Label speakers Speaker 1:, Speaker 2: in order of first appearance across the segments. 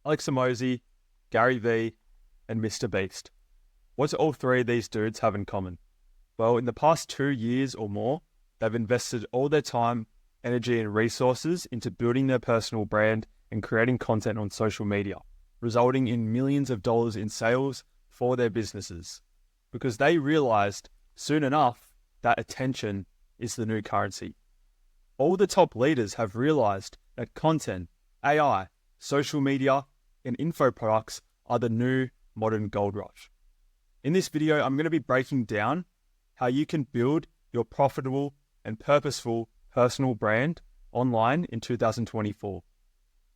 Speaker 1: Alex Hormozi, Gary Vee, and Mr. Beast. What do all three of these dudes have in common? Well, in the past 2 years or more, they've invested all their time, energy, and resources into building their personal brand and creating content on social media, resulting in millions of dollars in sales for their businesses. Because they realized soon enough that attention is the new currency. All the top leaders have realized that content, AI, social media, and info products are the new modern gold rush. In this video, I'm going to be breaking down how you can build your profitable and purposeful personal brand online in 2024.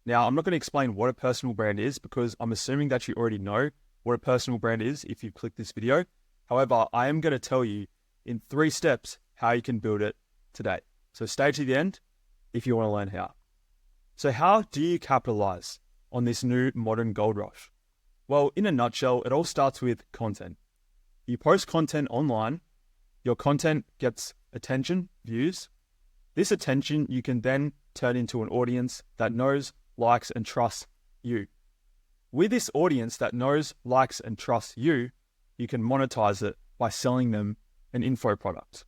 Speaker 1: Now, I'm not going to explain what a personal brand is because I'm assuming that you already know what a personal brand is if you've clicked this video. However, I am going to tell you in 3 steps how you can build it today. So stay to the end if you want to learn how. So how do you capitalize on this new modern gold rush? Well, in a nutshell, it all starts with content. You post content online, your content gets attention, views. This attention you can then turn into an audience that knows, likes, and trusts you. With this audience that knows, likes, and trusts you, you can monetize it by selling them an info product.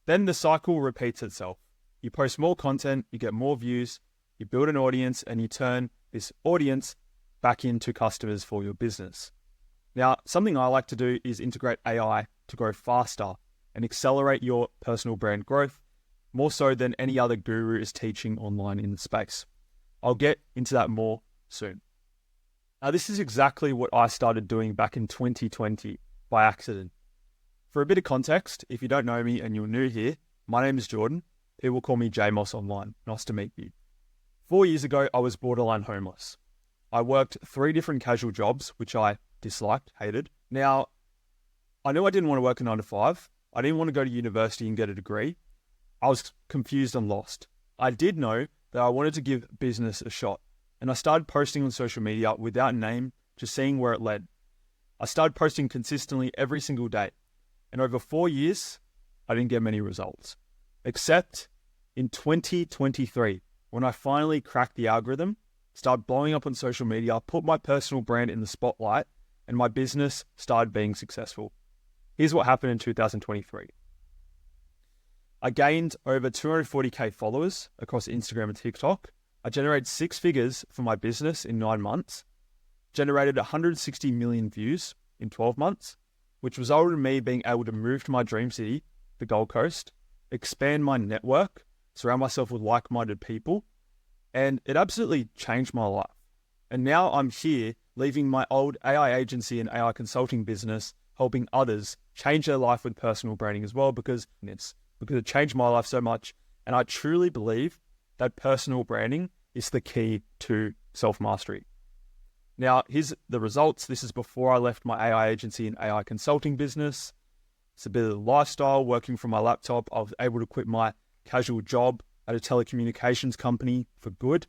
Speaker 1: Then the cycle repeats itself. You post more content, you get more views, you build an audience, and you turn this audience back into customers for your business. Now, something I like to do is integrate AI to grow faster and accelerate your personal brand growth, more so than any other guru is teaching online in the space. I'll get into that more soon. Now, this is exactly what I started doing back in 2020 by accident. For a bit of context, if you don't know me and you're new here, my name is Jordan. People call me JMoss online. Nice to meet you. 4 years ago, I was borderline homeless. I worked 3 different casual jobs, which I disliked, hated. Now, I knew I didn't want to work a 9 to 5. I didn't want to go to university and get a degree. I was confused and lost. I did know that I wanted to give business a shot, and I started posting on social media without a name, just seeing where it led. I started posting consistently every single day, and over 4 years, I didn't get many results. Except in 2023, when I finally cracked the algorithm, started blowing up on social media, put my personal brand in the spotlight, and my business started being successful. Here's what happened in 2023. I gained over 240k followers across Instagram and TikTok. I generated 6 figures for my business in 9 months, generated 160 million views in 12 months, which resulted in me being able to move to my dream city, the Gold Coast, expand my network, surround myself with like-minded people, and it absolutely changed my life. And now I'm here, leaving my old AI agency and AI consulting business, helping others change their life with personal branding as well, because it changed my life so much. And I truly believe that personal branding is the key to self-mastery. Now, here's the results. This is before I left my AI agency and AI consulting business. It's a bit of the lifestyle, working from my laptop. I was able to quit my casual job at a telecommunications company for good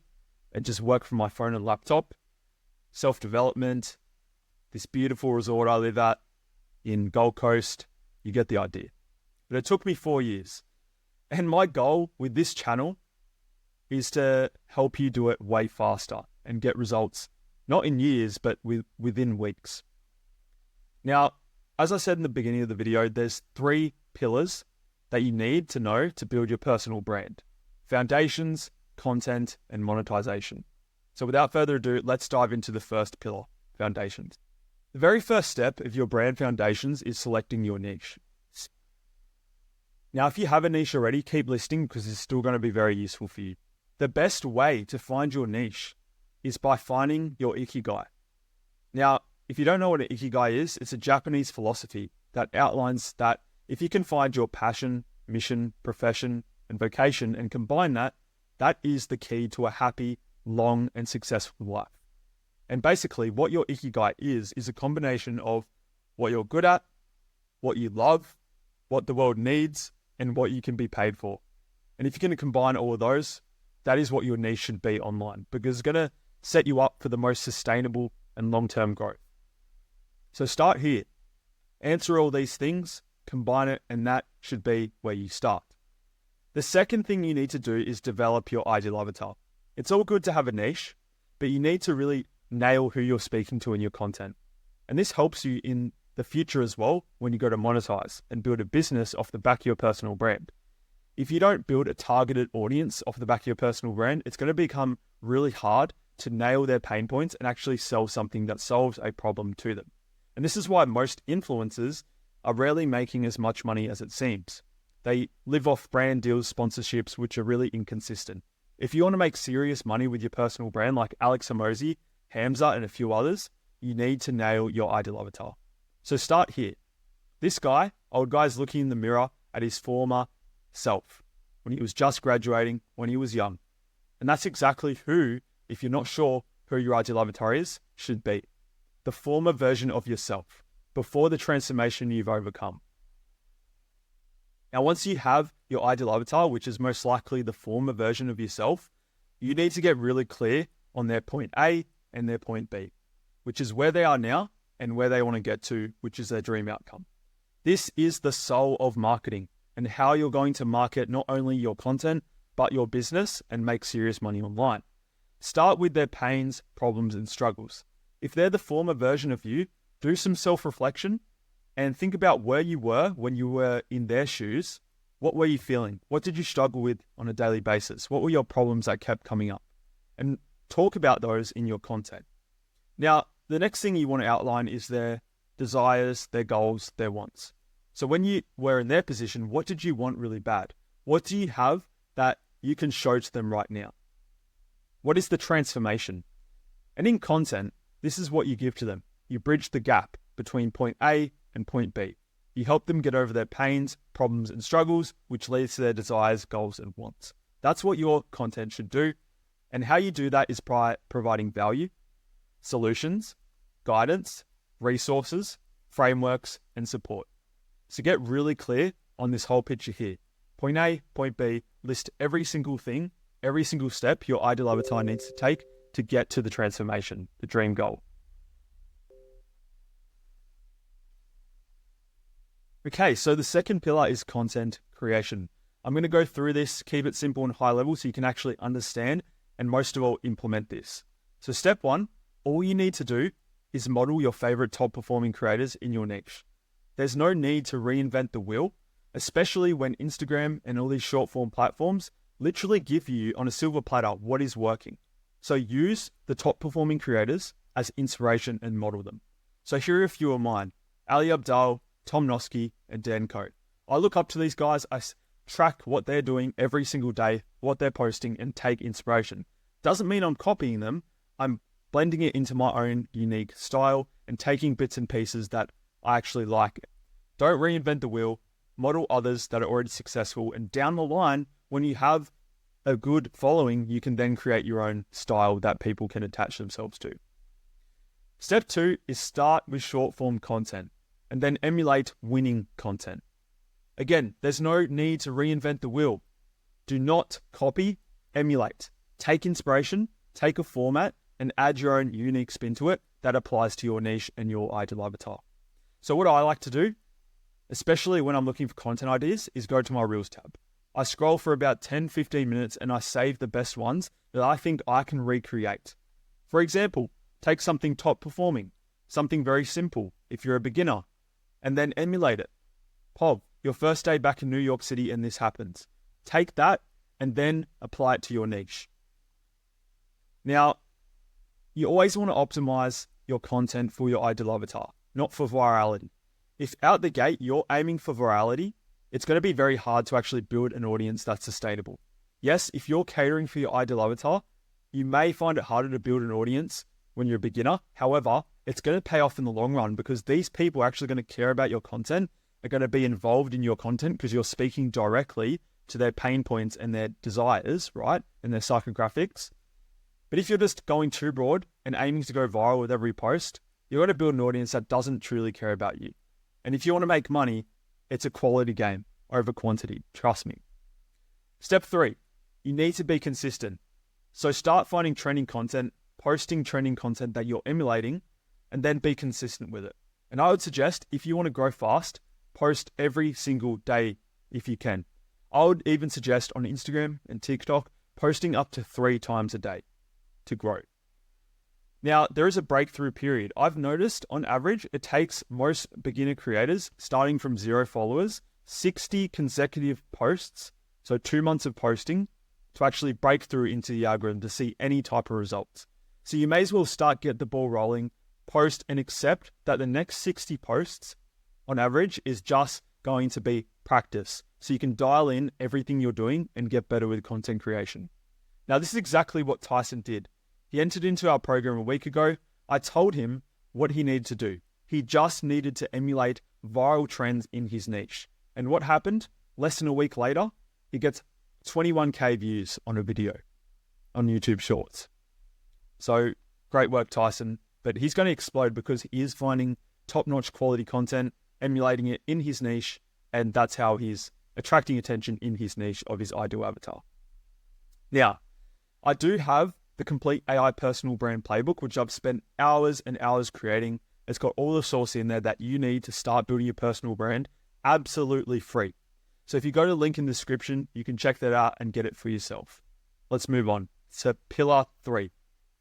Speaker 1: and just work from my phone and laptop. Self-development, this beautiful resort I live at in Gold Coast. You get the idea. But it took me 4 years. And my goal with this channel is to help you do it way faster and get results, not in years, but within weeks. Now, as I said in the beginning of the video, there's 3 pillars that you need to know to build your personal brand: foundations, content, and monetization. So without further ado, let's dive into the first pillar, foundations. The very first step of your brand foundations is selecting your niche. Now, if you have a niche already, keep listening because it's still going to be very useful for you. The best way to find your niche is by finding your ikigai. Now, if you don't know what an ikigai is, it's a Japanese philosophy that outlines that if you can find your passion, mission, profession, and vocation and combine that, that is the key to a happy, long, and successful life. And basically, what your ikigai is a combination of what you're good at, what you love, what the world needs, and what you can be paid for. And if you're going to combine all of those, that is what your niche should be online, because it's going to set you up for the most sustainable and long-term growth. So start here. Answer all these things, combine it, and that should be where you start. The second thing you need to do is develop your ideal avatar. It's all good to have a niche, but you need to really nail who you're speaking to in your content. And this helps you in the future as well when you go to monetize and build a business off the back of your personal brand. If you don't build a targeted audience off the back of your personal brand, it's going to become really hard to nail their pain points and actually sell something that solves a problem to them. And this is why most influencers are rarely making as much money as it seems. They live off brand deals, sponsorships, which are really inconsistent. If you want to make serious money with your personal brand like Alex Hormozi, Hamza, and a few others, you need to nail your ideal avatar. So start here. This guy, old guy's looking in the mirror at his former self when he was just graduating, when he was young. And that's exactly who, if you're not sure who your ideal avatar is, should be. The former version of yourself before the transformation you've overcome. Now, once you have your ideal avatar, which is most likely the former version of yourself, you need to get really clear on their point A and their point B, which is where they are now and where they want to get to, which is their dream outcome. This is the soul of marketing and how you're going to market not only your content, but your business and make serious money online. Start with their pains, problems, and struggles. If they're the former version of you, do some self-reflection and think about where you were when you were in their shoes. What were you feeling? What did you struggle with on a daily basis? What were your problems that kept coming up? And talk about those in your content. Now, the next thing you want to outline is their desires, their goals, their wants. So when you were in their position, what did you want really bad? What do you have that you can show to them right now? What is the transformation? And in content, this is what you give to them. You bridge the gap between point A and point B. You help them get over their pains, problems, and struggles, which leads to their desires, goals, and wants. That's what your content should do. And how you do that is by providing value, solutions, guidance, resources, frameworks, and support. So get really clear on this whole picture here. Point A, point B, list every single thing, every single step your ideal avatar needs to take to get to the transformation, the dream goal. Okay, so the second pillar is content creation. I'm going to go through this, keep it simple and high level so you can actually understand and most of all implement this. So step one, all you need to do is model your favorite top performing creators in your niche. There's no need to reinvent the wheel, especially when Instagram and all these short form platforms literally give you on a silver platter what is working. So use the top performing creators as inspiration and model them. So here are a few of mine: Ali Abdaal, Tom Noski, and Dan Coat. I look up to these guys. I track what they're doing every single day, what they're posting, and take inspiration. Doesn't mean I'm copying them. I'm blending it into my own unique style and taking bits and pieces that I actually like. Don't reinvent the wheel. Model others that are already successful. And down the line, when you have a good following, you can then create your own style that people can attach themselves to. Step two is start with short form content and then emulate winning content. Again, there's no need to reinvent the wheel. Do not copy, emulate. Take inspiration, take a format, and add your own unique spin to it that applies to your niche and your ideal avatar. So what I like to do, especially when I'm looking for content ideas, is go to my Reels tab. I scroll for about 10-15 minutes and I save the best ones that I think I can recreate. For example, take something top performing, something very simple if you're a beginner, and then emulate it. Pov, your first day back in New York City and this happens. Take that and then apply it to your niche. Now, you always want to optimize your content for your ideal avatar, not for virality. If out the gate you're aiming for virality, it's going to be very hard to actually build an audience that's sustainable. Yes, if you're catering for your ideal avatar, you may find it harder to build an audience when you're a beginner. However, it's going to pay off in the long run because these people are actually going to care about your content, are going to be involved in your content because you're speaking directly to their pain points and their desires, right? And their psychographics. But if you're just going too broad and aiming to go viral with every post, you're going to build an audience that doesn't truly care about you. And if you want to make money, it's a quality game over quantity. Trust me. Step 3, you need to be consistent. So start finding trending content, posting trending content that you're emulating, and then be consistent with it. And I would suggest if you want to grow fast, post every single day if you can. I would even suggest on Instagram and TikTok, posting up to 3 times a day to grow. Now, there is a breakthrough period. I've noticed on average, it takes most beginner creators starting from 0 followers, 60 consecutive posts, so 2 months of posting, to actually break through into the algorithm to see any type of results. So you may as well get the ball rolling, post, and accept that the next 60 posts on average is just going to be practice. So you can dial in everything you're doing and get better with content creation. Now, this is exactly what Tyson did. He entered into our program a week ago. I told him what he needed to do. He just needed to emulate viral trends in his niche. And what happened? Less than a week later, he gets 21K views on a video on YouTube Shorts. So great work, Tyson. But he's going to explode because he is finding top-notch quality content, emulating it in his niche, and that's how he's attracting attention in his niche of his ideal avatar. Now, I do have the complete AI personal brand playbook, which I've spent hours and hours creating. It's got all the source in there that you need to start building your personal brand absolutely free. So if you go to the link in the description, you can check that out and get it for yourself. Let's move on to pillar 3,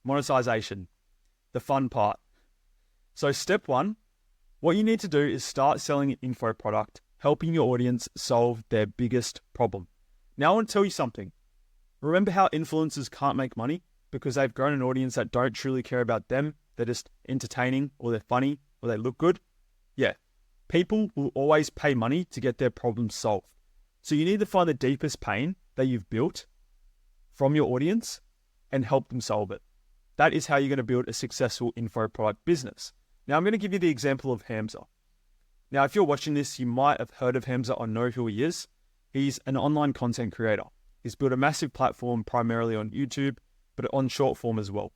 Speaker 1: monetization, the fun part. So step 1, what you need to do is start selling an info product, helping your audience solve their biggest problem. Now I want to tell you something. Remember how influencers can't make money because they've grown an audience that don't truly care about them? They're just entertaining, or they're funny, or they look good? Yeah. People will always pay money to get their problems solved. So you need to find the deepest pain that you've built from your audience and help them solve it. That is how you're going to build a successful info product business. Now I'm going to give you the example of Hamza. Now, if you're watching this, you might have heard of Hamza or know who he is. He's an online content creator. He's built a massive platform primarily on YouTube, but on short form as well.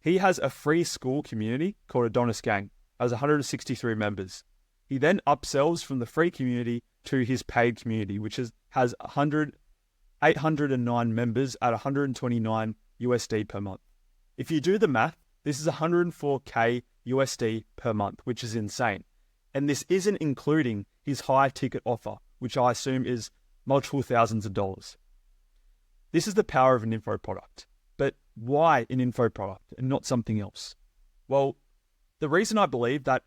Speaker 1: He has a free school community called Adonis Gang, has 163 members. He then upsells from the free community to his paid community, which has 809 members at $129 USD per month. If you do the math, this is $104K USD per month, which is insane. And this isn't including his high ticket offer, which I assume is multiple thousands of dollars. This is the power of an info product. But why an info product and not something else? Well, the reason I believe that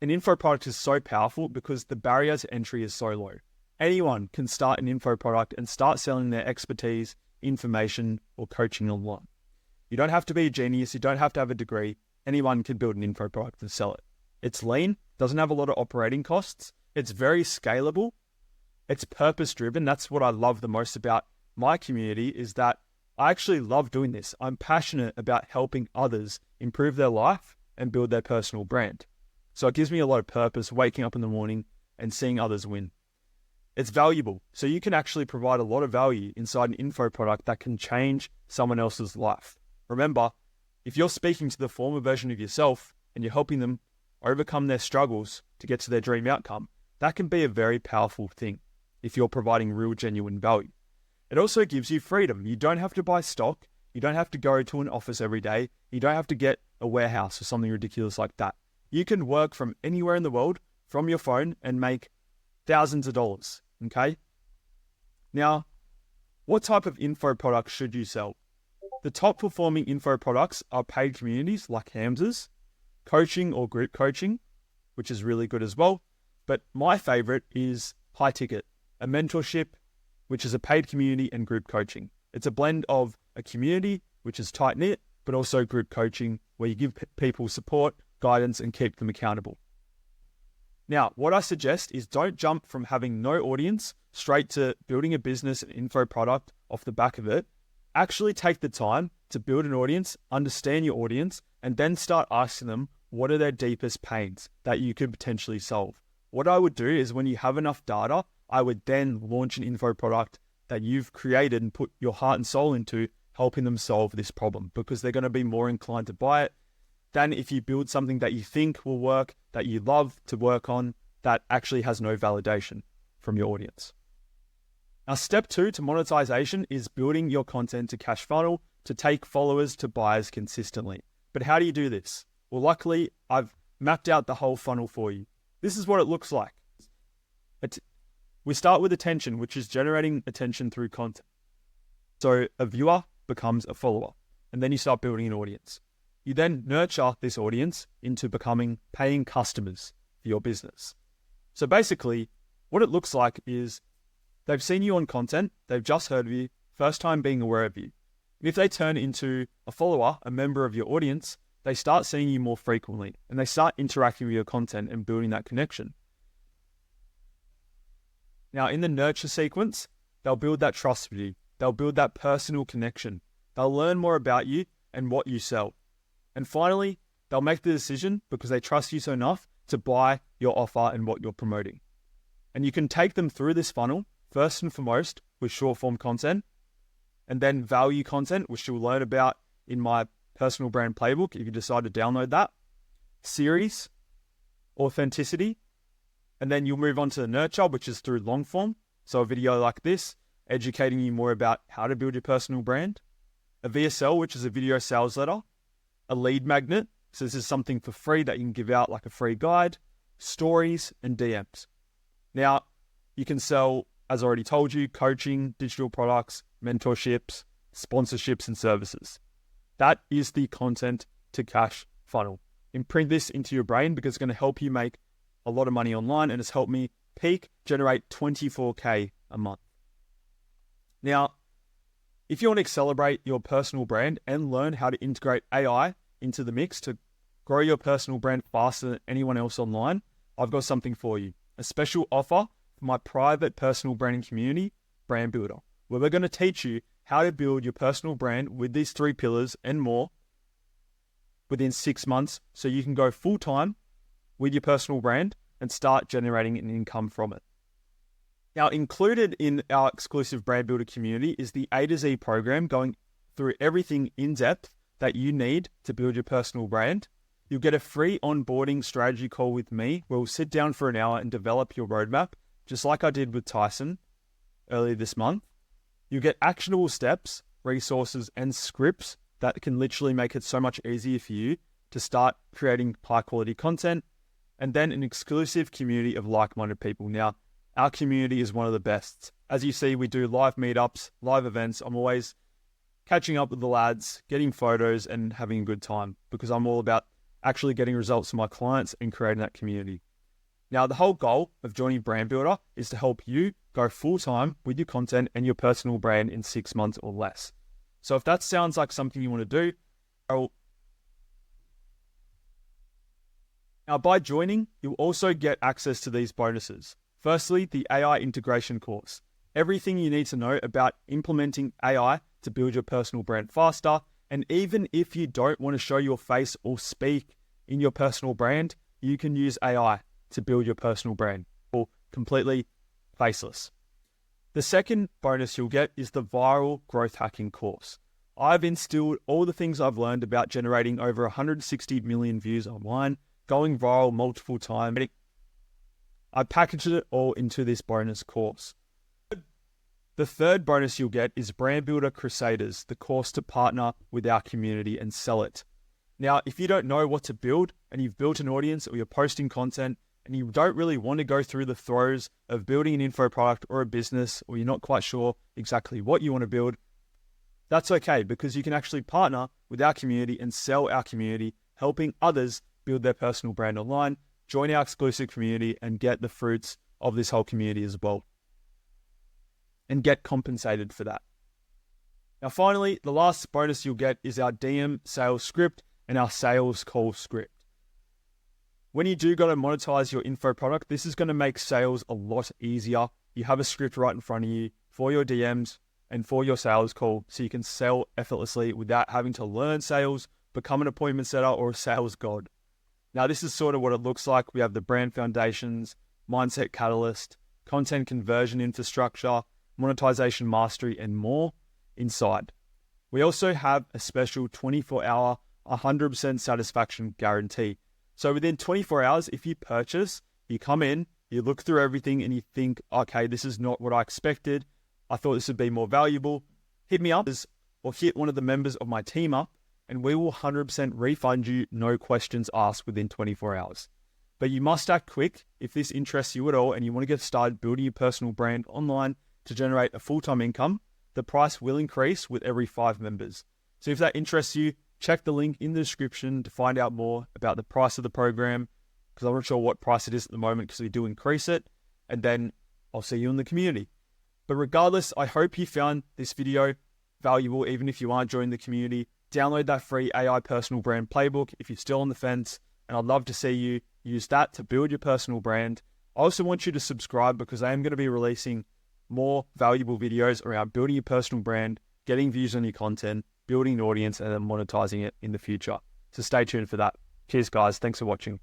Speaker 1: an info product is so powerful because the barrier to entry is so low. Anyone can start an info product and start selling their expertise, information, or coaching online. You don't have to be a genius. You don't have to have a degree. Anyone can build an info product and sell it. It's lean, doesn't have a lot of operating costs. It's very scalable. It's purpose-driven. That's what I love the most about my community, is that I actually love doing this. I'm passionate about helping others improve their life and build their personal brand. So it gives me a lot of purpose waking up in the morning and seeing others win. It's valuable. So you can actually provide a lot of value inside an info product that can change someone else's life. Remember, if you're speaking to the former version of yourself and you're helping them overcome their struggles to get to their dream outcome, that can be a very powerful thing if you're providing real, genuine value. It also gives you freedom. You don't have to buy stock. You don't have to go to an office every day. You don't have to get a warehouse or something ridiculous like that. You can work from anywhere in the world from your phone and make thousands of dollars, okay? Now, what type of info products should you sell? The top performing info products are paid communities like Hamza's, coaching or group coaching, which is really good as well. But my favorite is high ticket, a mentorship, which is a paid community, and group coaching. It's a blend of a community, which is tight-knit, but also group coaching, where you give people support, guidance, and keep them accountable. Now, what I suggest is don't jump from having no audience straight to building a business and info product off the back of it. Actually take the time to build an audience, understand your audience, and then start asking them what are their deepest pains that you could potentially solve. What I would do is when you have enough data, I would then launch an info product that you've created and put your heart and soul into helping them solve this problem, because they're going to be more inclined to buy it than if you build something that you think will work, that you love to work on, that actually has no validation from your audience. Now, step 2 to monetization is building your content to cash funnel to take followers to buyers consistently. But how do you do this? Well, luckily, I've mapped out the whole funnel for you. This is what it looks like. We start with attention, which is generating attention through content. So a viewer becomes a follower, and then you start building an audience. You then nurture this audience into becoming paying customers for your business. So basically, what it looks like is they've seen you on content, they've just heard of you, first time being aware of you. If they turn into a follower, a member of your audience, they start seeing you more frequently and they start interacting with your content and building that connection. Now, in the nurture sequence, they'll build that trust with you. They'll build that personal connection. They'll learn more about you and what you sell. And finally, they'll make the decision because they trust you so enough to buy your offer and what you're promoting. And you can take them through this funnel, first and foremost, with short form content, and then value content, which you'll learn about in my personal brand playbook if you decide to download that, series, authenticity, and then you'll move on to the nurture, which is through long form. So a video like this, educating you more about how to build your personal brand, a VSL, which is a video sales letter, a lead magnet. So this is something for free that you can give out like a free guide, stories, and DMs. Now, you can sell, as I already told you, coaching, digital products, mentorships, sponsorships, and services. That is the content to cash funnel. Imprint this into your brain because it's going to help you make a lot of money online, and it's helped me generate 24K a month. Now, if you want to accelerate your personal brand and learn how to integrate AI into the mix to grow your personal brand faster than anyone else online, I've got something for you. A special offer for my private personal branding community, Brand Builder, where we're going to teach you how to build your personal brand with these 3 pillars and more within 6 months so you can go full-time with your personal brand and start generating an income from it. Now, included in our exclusive Brand Builder community is the A to Z program, going through everything in depth that you need to build your personal brand. You'll get a free onboarding strategy call with me where we'll sit down for an hour and develop your roadmap, just like I did with Tyson earlier this month. You get actionable steps, resources, and scripts that can literally make it so much easier for you to start creating high quality content, and then an exclusive community of like-minded people. Now, our community is one of the best. As you see, we do live meetups, live events. I'm always catching up with the lads, getting photos, and having a good time because I'm all about actually getting results for my clients and creating that community. Now, the whole goal of joining Brand Builder is to help you go full-time with your content and your personal brand in 6 months or less. So if that sounds like something you want to do, now by joining, you'll also get access to these bonuses. Firstly, the AI integration course. Everything you need to know about implementing AI to build your personal brand faster. And even if you don't want to show your face or speak in your personal brand, you can use AI to build your personal brand or completely faceless. The second bonus you'll get is the viral growth hacking course. I've instilled all the things I've learned about generating over 160 million views online, going viral multiple times. I packaged it all into this bonus course. The third bonus you'll get is Brand Builder Crusaders, the course to partner with our community and sell it. Now, if you don't know what to build and you've built an audience or you're posting content and you don't really want to go through the throes of building an info product or a business, or you're not quite sure exactly what you want to build, that's okay because you can actually partner with our community and sell our community, helping others build their personal brand online, join our exclusive community and get the fruits of this whole community as well and get compensated for that. Now, finally, the last bonus you'll get is our DM sales script and our sales call script. When you do got to monetize your info product, this is going to make sales a lot easier. You have a script right in front of you for your DMs and for your sales call, so you can sell effortlessly without having to learn sales, become an appointment setter or a sales god. Now, this is sort of what it looks like. We have the brand foundations, mindset catalyst, content conversion infrastructure, monetization mastery, and more inside. We also have a special 24-hour, 100% satisfaction guarantee. So within 24 hours, if you purchase, you come in, you look through everything and you think, okay, this is not what I expected. I thought this would be more valuable. Hit me up or hit one of the members of my team up and we will 100% refund you, no questions asked within 24 hours. But you must act quick if this interests you at all and you want to get started building your personal brand online to generate a full-time income. The price will increase with every 5 members. So if that interests you, check the link in the description to find out more about the price of the program, because I'm not sure what price it is at the moment because we do increase it. And then I'll see you in the community. But regardless, I hope you found this video valuable, even if you aren't joining the community. Download that free AI personal brand playbook if you're still on the fence, and I'd love to see you use that to build your personal brand. I also want you to subscribe because I am going to be releasing more valuable videos around building your personal brand, getting views on your content, building an audience, and then monetizing it in the future. So stay tuned for that. Cheers, guys. Thanks for watching.